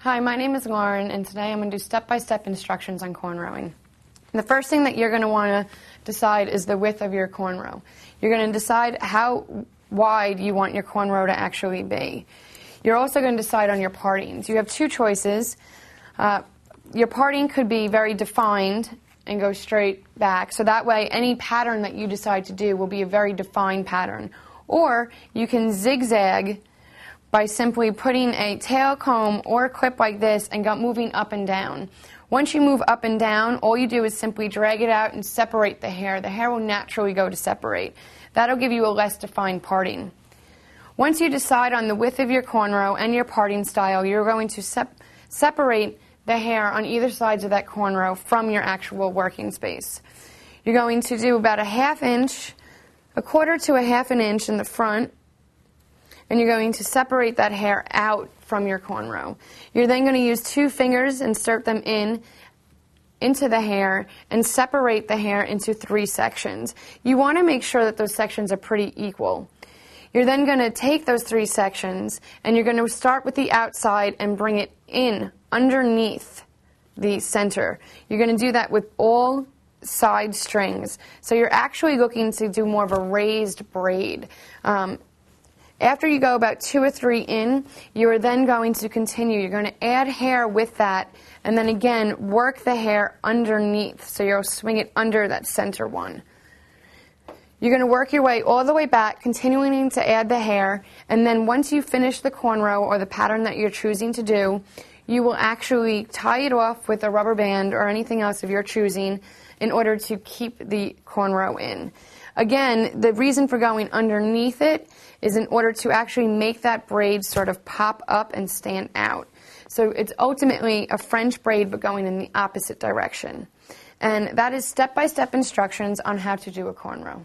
Hi, my name is Lauren, and today I'm going to do step-by-step instructions on cornrowing. The first thing that you're going to want to decide is the width of your cornrow. You're going to decide how wide you want your cornrow to actually be. You're also going to decide on your partings. You have two choices. Your parting could be very defined and go straight back, so that way any pattern that you decide to do will be a very defined pattern. Or you can zigzag by simply putting a tail comb or a clip like this and moving up and down. Once you move up and down, all you do is simply drag it out and separate the hair. The hair will naturally go to separate. That'll give you a less defined parting. Once you decide on the width of your cornrow and your parting style, you're going to separate the hair on either sides of that cornrow from your actual working space. You're going to do about a ½ inch, a quarter to a ½ an inch in the front, and you're going to separate that hair out from your cornrow. You're then going to use two fingers, insert them into the hair, and separate the hair into 3 sections. You want to make sure that those sections are pretty equal. You're then going to take those 3 sections, and you're going to start with the outside and bring it in underneath the center. You're going to do that with all side strings. So you're actually looking to do more of a raised braid. After you go about 2 or 3 in, you are then going to continue. You're going to add hair with that, and then again, work the hair underneath. So you'll swing it under that center one. You're going to work your way all the way back, continuing to add the hair, and then once you finish the cornrow or the pattern that you're choosing to do, you will actually tie it off with a rubber band or anything else of your choosing in order to keep the cornrow in. Again, the reason for going underneath it is in order to actually make that braid sort of pop up and stand out. So it's ultimately a French braid but going in the opposite direction. And that is step-by-step instructions on how to do a cornrow.